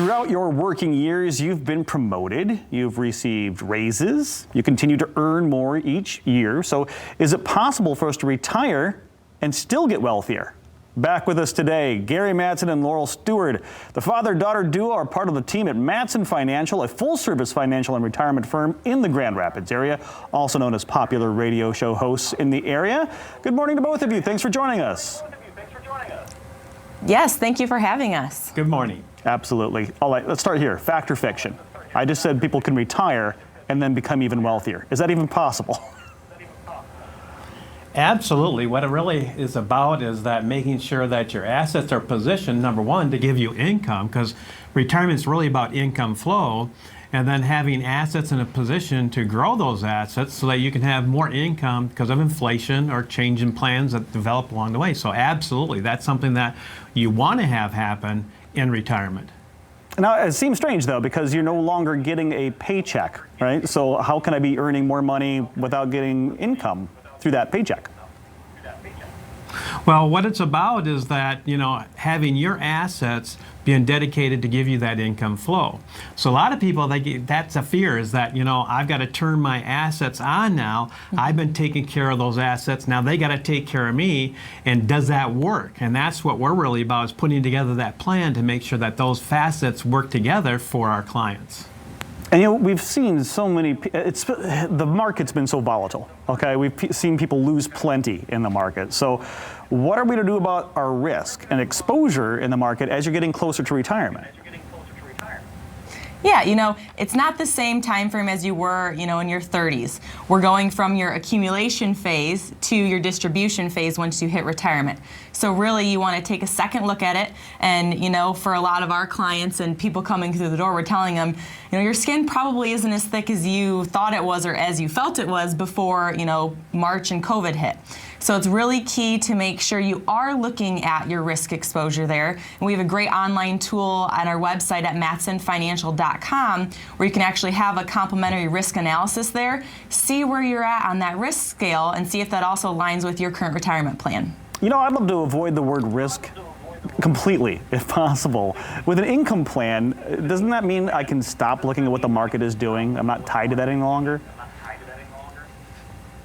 Throughout your working years, you've been promoted, you've received raises, you continue to earn more each year. So is it possible for us to retire and still get wealthier? Back with us today, Gary Mattson and Laurel Stewart. The father-daughter duo are part of the team at Mattson Financial, a full-service financial and retirement firm in the Grand Rapids area, also known as popular radio show hosts in the area. Good morning to both of you. Thanks for joining us. Yes, thank you for having us. Good morning. Absolutely. All right, let's start here. Fact or fiction? I just said people can retire and then become even wealthier. Is that even possible? Absolutely. What it really is about is that making sure that your assets are positioned, number one, to give you income, because retirement is really about income flow, and then having assets in a position to grow those assets so that you can have more income because of inflation or change in plans that develop along the way. So absolutely, that's something that you want to have happen in retirement. Now, it seems strange, though, because you're no longer getting a paycheck, right? So how can I be earning more money without getting income through that paycheck? Well, what it's about is that, having your assets being dedicated to give you that income flow. So a lot of people, that's a fear, is that, I've got to turn my assets on now. I've been taking care of those assets. Now they got to take care of me. And does that work? And that's what we're really about, is putting together that plan to make sure that those facets work together for our clients. And we've seen so many, the market's been so volatile, okay? We've seen people lose plenty in the market. So what are we to do about our risk and exposure in the market as you're getting closer to retirement? Yeah, it's not the same time frame as you were, in your 30s. We're going from your accumulation phase to your distribution phase once you hit retirement. So really, you want to take a second look at it. And, for a lot of our clients and people coming through the door, we're telling them, your skin probably isn't as thick as you thought it was or as you felt it was before, March and COVID hit. So it's really key to make sure you are looking at your risk exposure there. And we have a great online tool on our website at mattsonfinancial.com where you can actually have a complimentary risk analysis there, see where you're at on that risk scale, and see if that also aligns with your current retirement plan. I'd love to avoid the word risk completely, if possible. With an income plan, doesn't that mean I can stop looking at what the market is doing? I'm not tied to that any longer?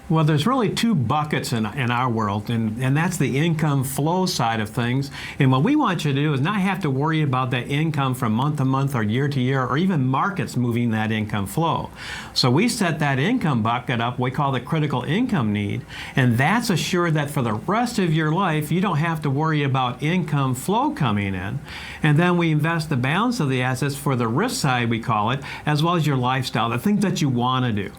Well, there's really two buckets in our world, and that's the income flow side of things. And what we want you to do is not have to worry about that income from month to month or year to year or even markets moving that income flow. So we set that income bucket up, we call the critical income need, and that's assured that for the rest of your life, you don't have to worry about income flow coming in. And then we invest the balance of the assets for the risk side, we call it, as well as your lifestyle, the things that you want to do.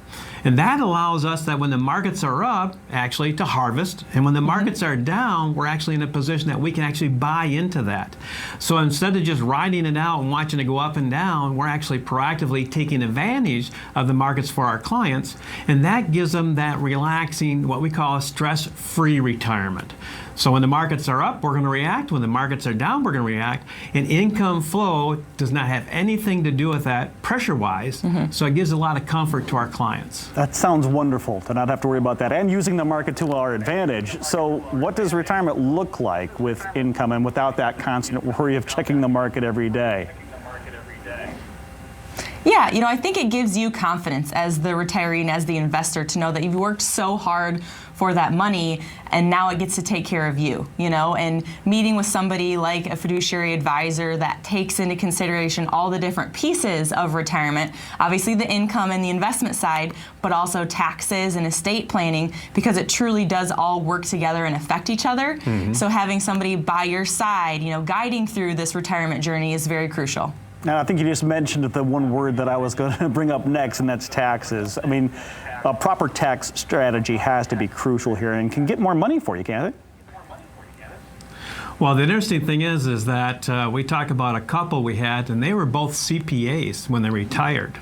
And that allows us that when the markets are up, actually to harvest, and when the markets are down, we're actually in a position that we can actually buy into that. So instead of just riding it out and watching it go up and down, we're actually proactively taking advantage of the markets for our clients, and that gives them that relaxing, what we call a stress-free retirement. So when the markets are up, we're going to react. When the markets are down, we're going to react. And income flow does not have anything to do with that pressure-wise, so it gives a lot of comfort to our clients. That sounds wonderful to not have to worry about that and using the market to our advantage. So what does retirement look like with income and without that constant worry of checking the market every day? Yeah, I think it gives you confidence as the retiree and as the investor to know that you've worked so hard for that money and now it gets to take care of you, and meeting with somebody like a fiduciary advisor that takes into consideration all the different pieces of retirement, obviously the income and the investment side, but also taxes and estate planning, because it truly does all work together and affect each other. So having somebody by your side, guiding through this retirement journey is very crucial. Now, I think you just mentioned the one word that I was going to bring up next, and that's taxes. I mean, a proper tax strategy has to be crucial here and can get more money for you, can't it? Well, the interesting thing is that we talk about a couple we had, and they were both CPAs when they retired.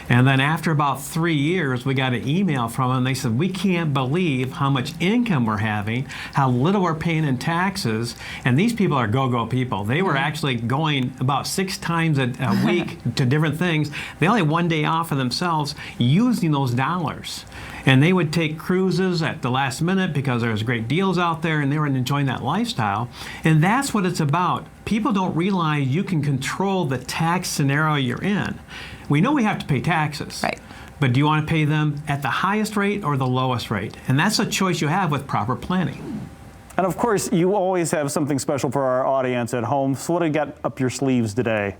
And then after about 3 years, we got an email from them. They said, we can't believe how much income we're having, how little we're paying in taxes. And these people are go-go people. They were actually going about 6 times a week to different things. They only had 1 day off for themselves using those dollars. And they would take cruises at the last minute because there's great deals out there and they were enjoying that lifestyle. And that's what it's about. People don't realize you can control the tax scenario you're in. We know we have to pay taxes. Right. But do you want to pay them at the highest rate or the lowest rate? And that's a choice you have with proper planning. And of course, you always have something special for our audience at home. So what do you got up your sleeves today?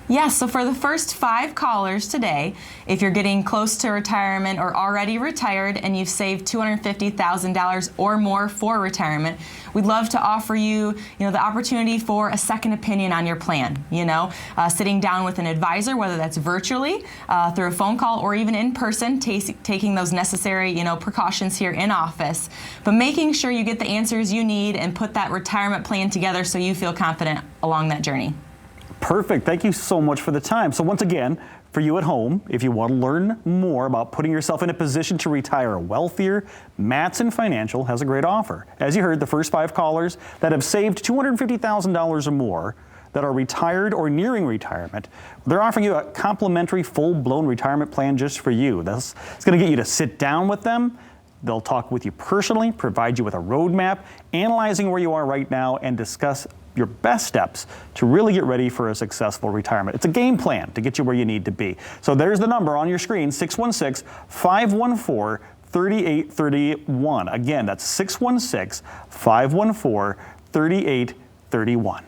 Yes, so for the first 5 callers today, if you're getting close to retirement or already retired and you've saved $250,000 or more for retirement, we'd love to offer you, the opportunity for a second opinion on your plan. Sitting down with an advisor, whether that's virtually, through a phone call, or even in person, taking those necessary, precautions here in office, but making sure you get the answers you need and put that retirement plan together so you feel confident along that journey. Perfect. Thank you so much for the time. So once again, for you at home, if you want to learn more about putting yourself in a position to retire wealthier, Mattson Financial has a great offer. As you heard, the first 5 callers that have saved $250,000 or more that are retired or nearing retirement, they're offering you a complimentary full-blown retirement plan just for you. It's going to get you to sit down with them. They'll talk with you personally, provide you with a roadmap, analyzing where you are right now, and discuss your best steps to really get ready for a successful retirement. It's a game plan to get you where you need to be. So there's the number on your screen, 616-514-3831. Again, that's 616-514-3831.